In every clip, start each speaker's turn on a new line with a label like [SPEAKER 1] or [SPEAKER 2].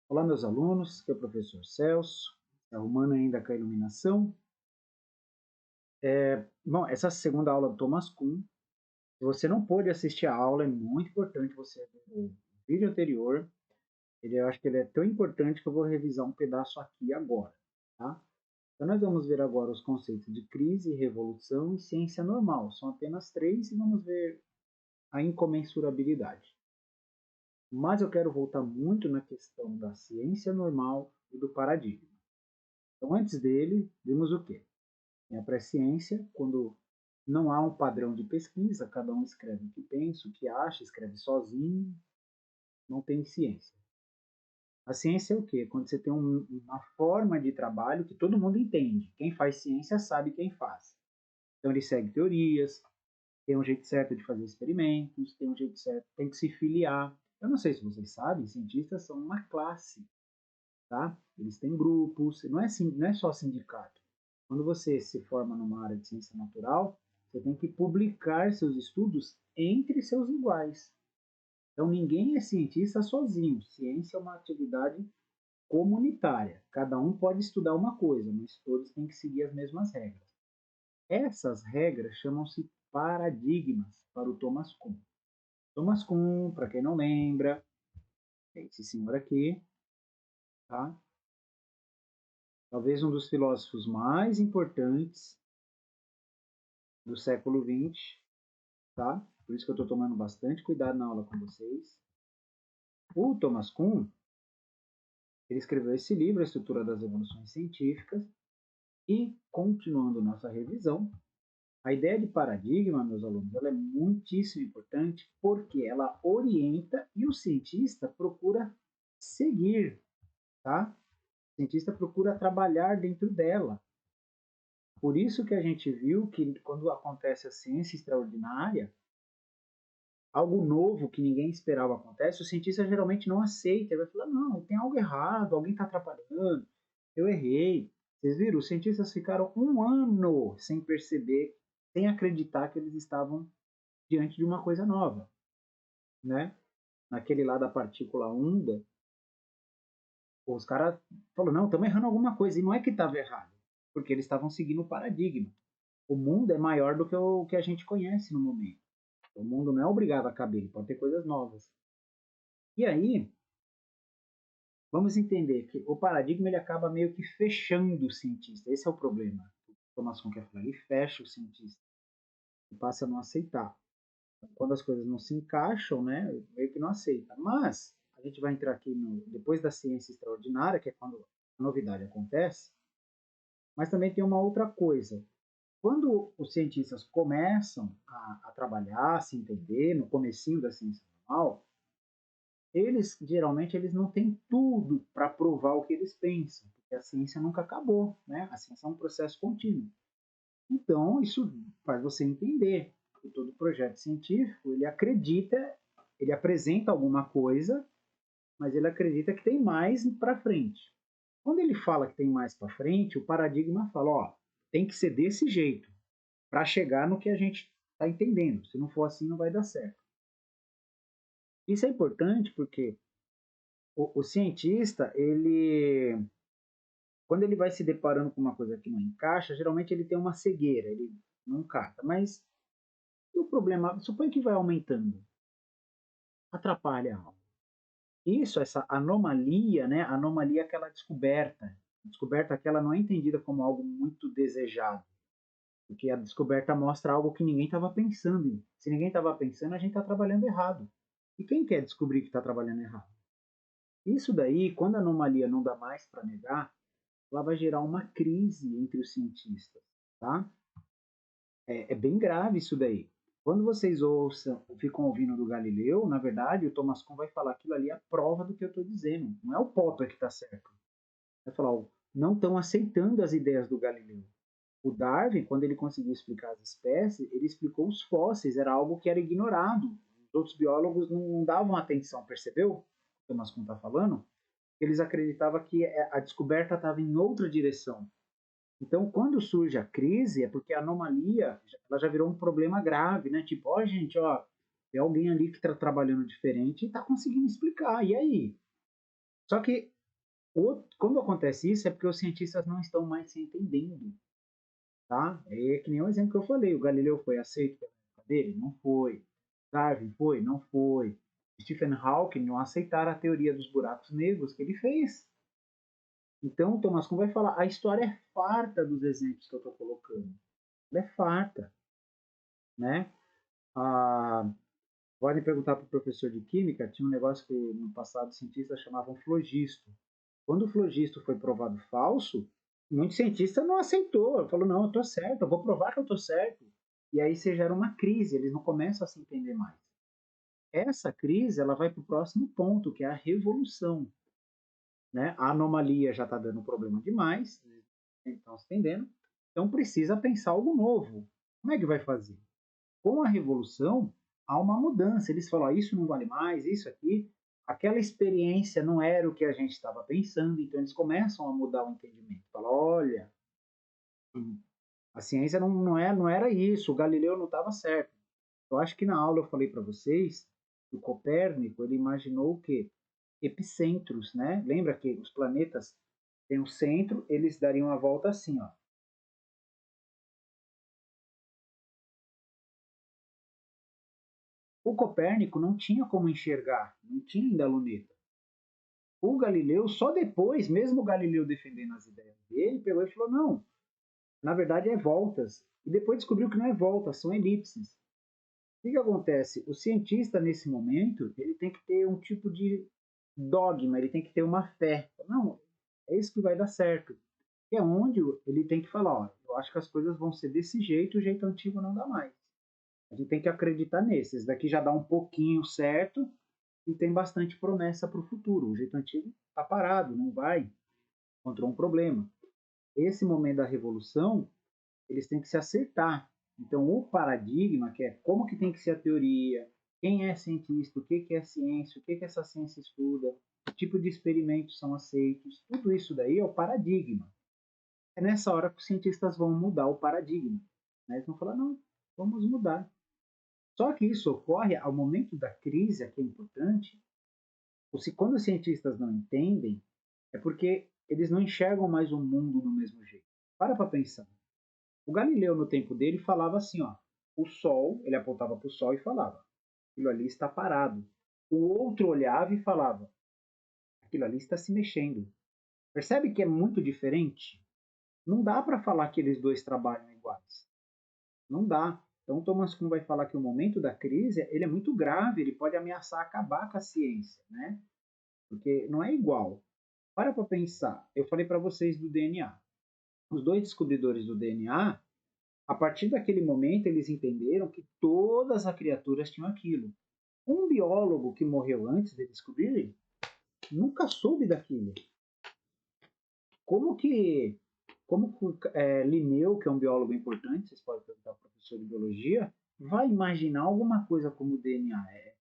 [SPEAKER 1] Olá, meus alunos, que é o professor Celso, arrumando ainda com a iluminação. Bom, essa segunda aula do Thomas Kuhn, se você não pôde assistir a aula, é muito importante você ver o vídeo anterior. Eu acho que ele é tão importante que eu vou revisar um pedaço aqui agora, tá? Então, nós vamos ver agora os conceitos de crise, revolução e ciência normal. São apenas três e vamos ver a incomensurabilidade. Mas eu quero voltar muito na questão da ciência normal e do paradigma. Então, antes dele, vimos o quê? Tem a presciência, quando não há um padrão de pesquisa, cada um escreve o que pensa, o que acha, escreve sozinho, não tem ciência. A ciência é o quê? Quando você tem uma forma de trabalho que todo mundo entende. Quem faz ciência sabe quem faz. Então ele segue teorias, tem um jeito certo de fazer experimentos, tem um jeito certo, tem que se filiar. Eu não sei se vocês sabem, cientistas são uma classe, tá? Eles têm grupos, não é só sindicato. Quando você se forma numa área de ciência natural, você tem que publicar seus estudos entre seus iguais. Então, ninguém é cientista sozinho. Ciência é uma atividade comunitária. Cada um pode estudar uma coisa, mas todos têm que seguir as mesmas regras. Essas regras chamam-se paradigmas para o Thomas Kuhn. Thomas Kuhn, para quem não lembra, é esse senhor aqui, tá? Talvez um dos filósofos mais importantes do século XX, tá? Por isso que eu estou tomando bastante cuidado na aula com vocês. O Thomas Kuhn, ele escreveu esse livro, A Estrutura das Evoluções Científicas, e, continuando nossa revisão, a ideia de paradigma, meus alunos, ela é muitíssimo importante porque ela orienta e o cientista procura seguir, tá? O cientista procura trabalhar dentro dela. Por isso que a gente viu que quando acontece a ciência extraordinária, algo novo que ninguém esperava acontece, o cientista geralmente não aceita. Ele vai falar, não, tem algo errado, alguém está atrapalhando, eu errei. Vocês viram? Os cientistas ficaram um ano sem perceber, sem acreditar que eles estavam diante de uma coisa nova, né? Naquele lá da partícula onda, os caras falaram, não, estamos errando alguma coisa. E não é que estava errado, porque eles estavam seguindo o paradigma. O mundo é maior do que o que a gente conhece no momento. O mundo não é obrigado a caber, ele pode ter coisas novas. E aí, vamos entender que o paradigma ele acaba meio que fechando o cientista. Esse é o problema. O Thomas Kuhn quer falar, ele fecha o cientista e passa a não aceitar. Então, quando as coisas não se encaixam, né, meio que não aceita. Mas a gente vai entrar aqui depois da ciência extraordinária, que é quando a novidade acontece. Mas também tem uma outra coisa. Quando os cientistas começam a trabalhar, a se entender, no comecinho da ciência normal, eles não têm tudo para provar o que eles pensam, porque a ciência nunca acabou, né? A ciência é um processo contínuo. Então, isso faz você entender que todo projeto científico, ele acredita, ele apresenta alguma coisa, mas ele acredita que tem mais para frente. Quando ele fala que tem mais para frente, o paradigma fala, ó, tem que ser desse jeito para chegar no que a gente está entendendo. Se não for assim, não vai dar certo. Isso é importante porque o cientista, quando ele vai se deparando com uma coisa que não encaixa, geralmente ele tem uma cegueira, ele não capta. Mas e o problema, suponha que vai aumentando, atrapalha algo. Isso, essa anomalia, né? Anomalia é aquela descoberta. Descoberta que ela não é entendida como algo muito desejado, porque a descoberta mostra algo que ninguém estava pensando. Se ninguém estava pensando, a gente está trabalhando errado. E quem quer descobrir que está trabalhando errado? Isso daí, quando a anomalia não dá mais para negar, ela vai gerar uma crise entre os cientistas, tá? É bem grave isso daí. Quando vocês ouçam, ficam ouvindo do Galileu, na verdade, o Thomas Kuhn vai falar aquilo ali é a prova do que eu estou dizendo. Não é o Popper que está certo. Vai falar, ó, não estão aceitando as ideias do Galileu. O Darwin, quando ele conseguiu explicar as espécies, ele explicou os fósseis, era algo que era ignorado. Os outros biólogos não davam atenção, percebeu? O Thomas Kuhn está falando? Eles acreditavam que a descoberta estava em outra direção. Então, quando surge a crise, é porque a anomalia ela já virou um problema grave, né? Tipo, ó, gente, ó, tem alguém ali que está trabalhando diferente e está conseguindo explicar. E aí? Só que Quando acontece isso, é porque os cientistas não estão mais se entendendo. Tá? É que nem o exemplo que eu falei. O Galileu foi aceito pela época dele? Não foi. Darwin foi? Não foi. Stephen Hawking não aceitaram a teoria dos buracos negros que ele fez. Então, o Thomas Kuhn vai falar, a história é farta dos exemplos que eu estou colocando. Ela é farta. Né? Ah, podem perguntar para o professor de química, tinha um negócio que no passado os cientistas chamavam flogisto. Quando o flogisto foi provado falso, muitos cientistas não aceitou. Falou, não, eu estou certo, eu vou provar que eu estou certo. E aí você gera uma crise, eles não começam a se entender mais. Essa crise ela vai para o próximo ponto, que é a revolução. Né? A anomalia já está dando problema demais, estão se entendendo, então precisa pensar algo novo. Como é que vai fazer? Com a revolução, há uma mudança. Eles falam, isso não vale mais, isso aqui, aquela experiência não era o que a gente estava pensando, então eles começam a mudar o entendimento. Falam, olha, a ciência não era isso, o Galileu não estava certo. Eu acho que na aula eu falei para vocês que o Copérnico ele imaginou o quê? Epicentros, né? Lembra que os planetas têm um centro, eles dariam a volta assim, ó. O Copérnico não tinha como enxergar, não tinha ainda a luneta. O Galileu, só depois, mesmo o Galileu defendendo as ideias dele, pegou e falou: não, na verdade é voltas. E depois descobriu que não é voltas, são elipses. O que acontece? O cientista, nesse momento, ele tem que ter um tipo de dogma, ele tem que ter uma fé. Não, é isso que vai dar certo. Que é onde ele tem que falar: ó, eu acho que as coisas vão ser desse jeito, o jeito antigo não dá mais. A gente tem que acreditar nesses. Daqui já dá um pouquinho certo e tem bastante promessa para o futuro. O jeito antigo está parado, não vai, encontrou um problema. Esse momento da revolução, eles têm que se acertar. Então, o paradigma, que é como que tem que ser a teoria, quem é cientista, o que é ciência, o que essa ciência estuda, que tipo de experimentos são aceitos, tudo isso daí é o paradigma. É nessa hora que os cientistas vão mudar o paradigma. Né? Eles vão falar, não, vamos mudar. Só que isso ocorre ao momento da crise, aqui é importante, quando os cientistas não entendem, é porque eles não enxergam mais o mundo do mesmo jeito. Para pensar. O Galileu, no tempo dele, falava assim, ó, o Sol, ele apontava para o Sol e falava, aquilo ali está parado. O outro olhava e falava, aquilo ali está se mexendo. Percebe que é muito diferente? Não dá para falar que eles dois trabalham iguais. Não dá. Então, Thomas Kuhn vai falar que o momento da crise ele é muito grave, ele pode ameaçar acabar com a ciência, né? Porque não é igual. Para pensar. Eu falei para vocês do DNA. Os dois descobridores do DNA, a partir daquele momento, eles entenderam que todas as criaturas tinham aquilo. Um biólogo que morreu antes de descobrir nunca soube daquilo. Como que, Linneu, que é um biólogo importante, vocês podem perguntar ao professor de biologia, vai imaginar alguma coisa como o DNA é?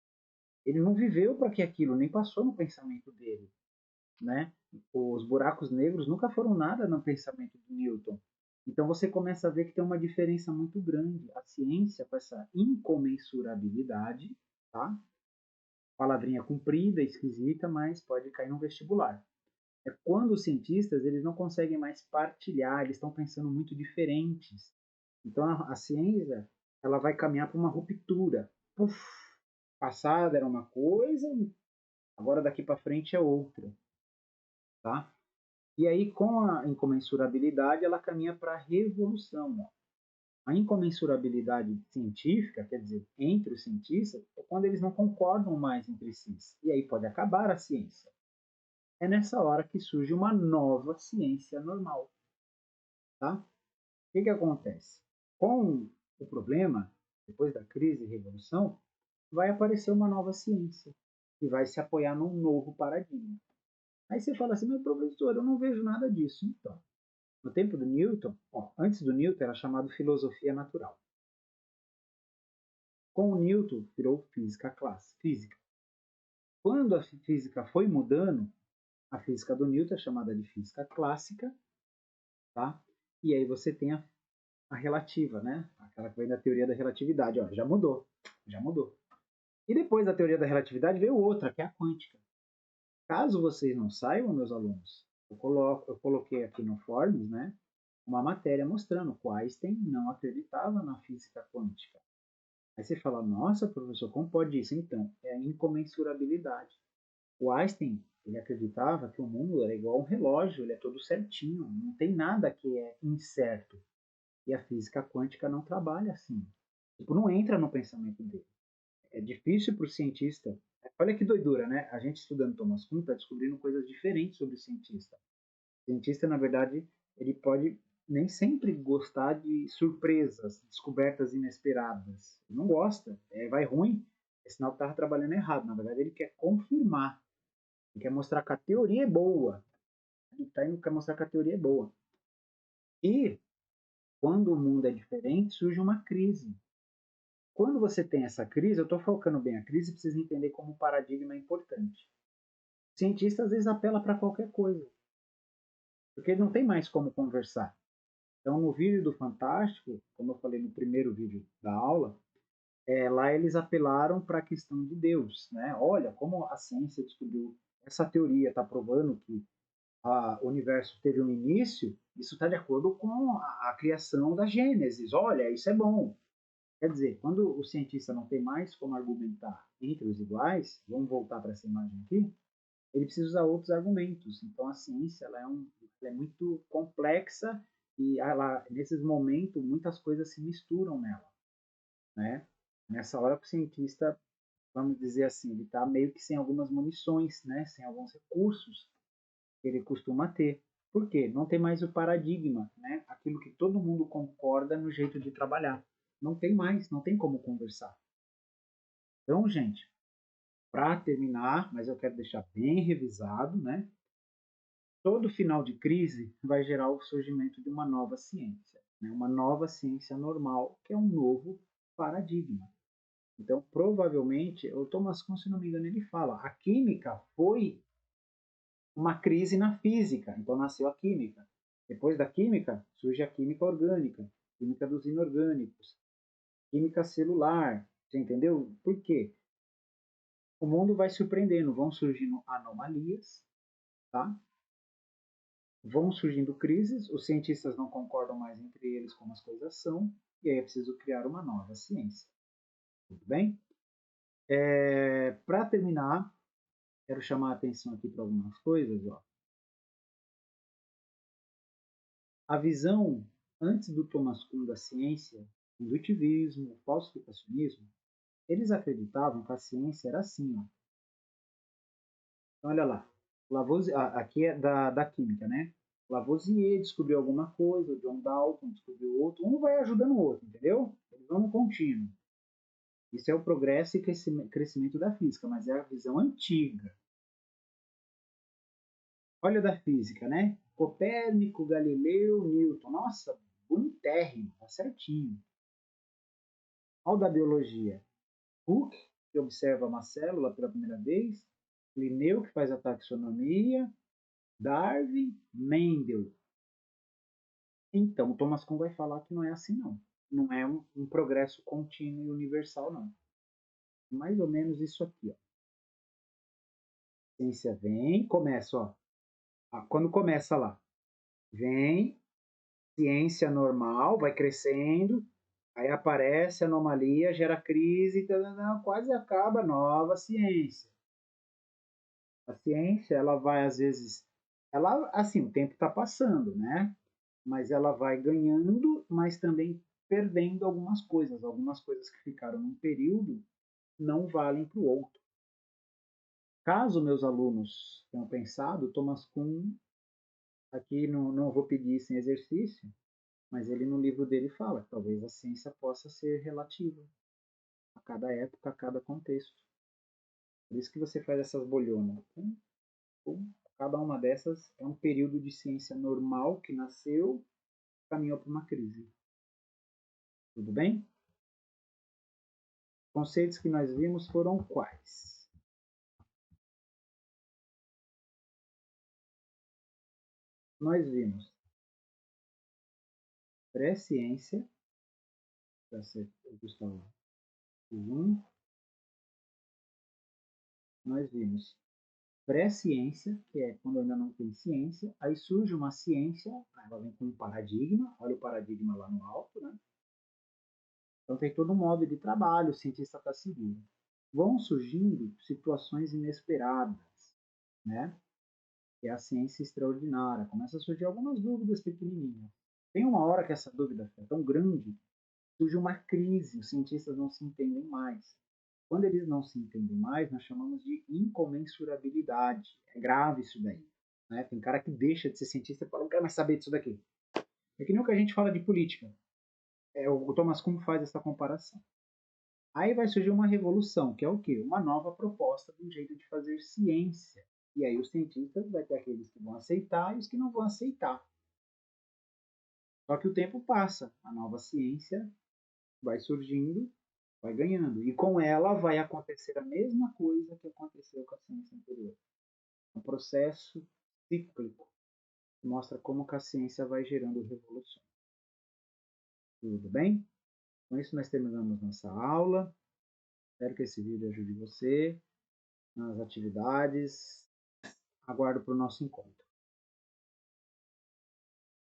[SPEAKER 1] Ele não viveu para que aquilo nem passou no pensamento dele, né? Os buracos negros nunca foram nada no pensamento de Newton. Então você começa a ver que tem uma diferença muito grande. A ciência com essa incomensurabilidade, tá? Palavrinha comprida, esquisita, mas pode cair no vestibular. É quando os cientistas eles não conseguem mais partilhar, eles estão pensando muito diferentes. Então a ciência ela vai caminhar para uma ruptura. Puf, passada era uma coisa, agora daqui para frente é outra, tá? E aí com a incomensurabilidade ela caminha para a revolução. Ó. A incomensurabilidade científica, quer dizer, entre os cientistas, é quando eles não concordam mais entre si. E aí pode acabar a ciência. É nessa hora que surge uma nova ciência normal. Tá? O que acontece? Com o problema, depois da crise e revolução, vai aparecer uma nova ciência que vai se apoiar num novo paradigma. Aí você fala assim, mas professor, eu não vejo nada disso. Então, no tempo do Newton, antes do Newton era chamado filosofia natural. Com o Newton virou física clássica, física. Quando a física foi mudando, a física do Newton é chamada de física clássica, tá? E aí você tem a relativa, né? Aquela que vem da teoria da relatividade, ó, já mudou, já mudou. E depois da teoria da relatividade veio outra, que é a quântica. Caso vocês não saibam, meus alunos, eu coloquei aqui no Forms, né, uma matéria mostrando que o Einstein não acreditava na física quântica. Aí você fala, nossa, professor, como pode isso? Então, é a incomensurabilidade. O Einstein, ele acreditava que o mundo era igual a um relógio, ele é todo certinho, não tem nada que é incerto. E a física quântica não trabalha assim. Tipo, não entra no pensamento dele. É difícil para o cientista. Olha que doidura, né? A gente estudando Thomas Kuhn está descobrindo coisas diferentes sobre o cientista. O cientista, na verdade, ele pode nem sempre gostar de surpresas, descobertas inesperadas. Ele não gosta, vai ruim, é sinal que estava trabalhando errado. Na verdade, ele quer confirmar, ele quer mostrar que a teoria é boa. Ele tá indo quer mostrar que a teoria é boa. E quando o mundo é diferente, surge uma crise. Quando você tem essa crise, eu estou focando bem a crise, precisa entender como o paradigma é importante. O cientista às vezes apela para qualquer coisa, porque ele não tem mais como conversar. Então, no vídeo do Fantástico, como eu falei no primeiro vídeo da aula, lá eles apelaram para a questão de Deus, né? Olha como a ciência descobriu essa teoria, está provando que o universo teve um início, isso está de acordo com a criação da Gênesis. Olha, isso é bom. Quer dizer, quando o cientista não tem mais como argumentar entre os iguais, vamos voltar para essa imagem aqui, ele precisa usar outros argumentos. Então, a ciência ela é muito complexa e nesses momentos muitas coisas se misturam nela, né? Nessa hora, o cientista, vamos dizer assim, ele está meio que sem algumas munições, né? Sem alguns recursos que ele costuma ter. Por quê? Não tem mais o paradigma, né? Aquilo que todo mundo concorda no jeito de trabalhar. Não tem mais, não tem como conversar. Então, gente, para terminar, mas eu quero deixar bem revisado, né? Todo final de crise vai gerar o surgimento de uma nova ciência, né? Uma nova ciência normal, que é um novo paradigma. Então, provavelmente, o Thomas Kuhn, se não me engano, ele fala, a química foi uma crise na física, então nasceu a química. Depois da química, surge a química orgânica, química dos inorgânicos, química celular, você entendeu? Por quê? O mundo vai surpreendendo, vão surgindo anomalias, tá? Vão surgindo crises, os cientistas não concordam mais entre eles como as coisas são, e aí é preciso criar uma nova ciência. Tudo bem? Para terminar, quero chamar a atenção aqui para algumas coisas. Ó. A visão antes do Thomas Kuhn da ciência, indutivismo, falsificacionismo, eles acreditavam que a ciência era assim. Ó. Então, olha lá, Lavoisier, aqui é da química, né? Lavoisier descobriu alguma coisa, o John Dalton descobriu outro, um vai ajudando o outro, entendeu? Eles vão no contínuo. Isso é o progresso e crescimento da física, mas é a visão antiga. Olha da física, né? Copérnico, Galileu, Newton. Nossa, bonitérrimo, tá certinho. Olha da biologia. Hooke, que observa uma célula pela primeira vez. Linneu, que faz a taxonomia. Darwin, Mendel. Então, o Thomas Kuhn vai falar que não é assim, não. Não é um progresso contínuo e universal, não. Mais ou menos isso aqui, ó. A ciência vem, começa, ó. Quando começa lá, vem, ciência normal, vai crescendo, aí aparece anomalia, gera crise, quase acaba a nova ciência. A ciência, ela vai às vezes, ela, assim, o tempo está passando, né? Mas ela vai ganhando, mas também perdendo algumas coisas que ficaram num período não valem para o outro. Caso meus alunos tenham pensado, Thomas Kuhn, aqui não vou pedir sem exercício, mas ele no livro dele fala que talvez a ciência possa ser relativa a cada época, a cada contexto. Por isso que você faz essas bolhonas. Cada uma dessas é um período de ciência normal que nasceu, caminhou para uma crise. Tudo bem? Conceitos que nós vimos foram quais? Nós vimos pré-ciência, para ser Gustavo, nós vimos pré-ciência, que é quando ainda não tem ciência, aí surge uma ciência, ela vem com um paradigma, olha o paradigma lá no alto, né? Então tem todo um modo de trabalho, o cientista está seguro. Vão surgindo situações inesperadas, né? Que é a ciência extraordinária. Começa a surgir algumas dúvidas pequenininhas. Tem uma hora que essa dúvida é tão grande, surge uma crise, os cientistas não se entendem mais. Quando eles não se entendem mais, nós chamamos de incomensurabilidade. É grave isso daí. Né? Tem cara que deixa de ser cientista e fala, não quero mais saber disso daqui. É que nem o que a gente fala de política. O Thomas Kuhn faz essa comparação. Aí vai surgir uma revolução, que é o quê? Uma nova proposta de um jeito de fazer ciência. E aí os cientistas vai ter aqueles que vão aceitar e os que não vão aceitar. Só que o tempo passa, a nova ciência vai surgindo, vai ganhando. E com ela vai acontecer a mesma coisa que aconteceu com a ciência anterior. Um processo cíclico que mostra como que a ciência vai gerando revolução. Tudo bem? Com isso nós terminamos nossa aula. Espero que esse vídeo ajude você nas atividades. Aguardo para o nosso encontro.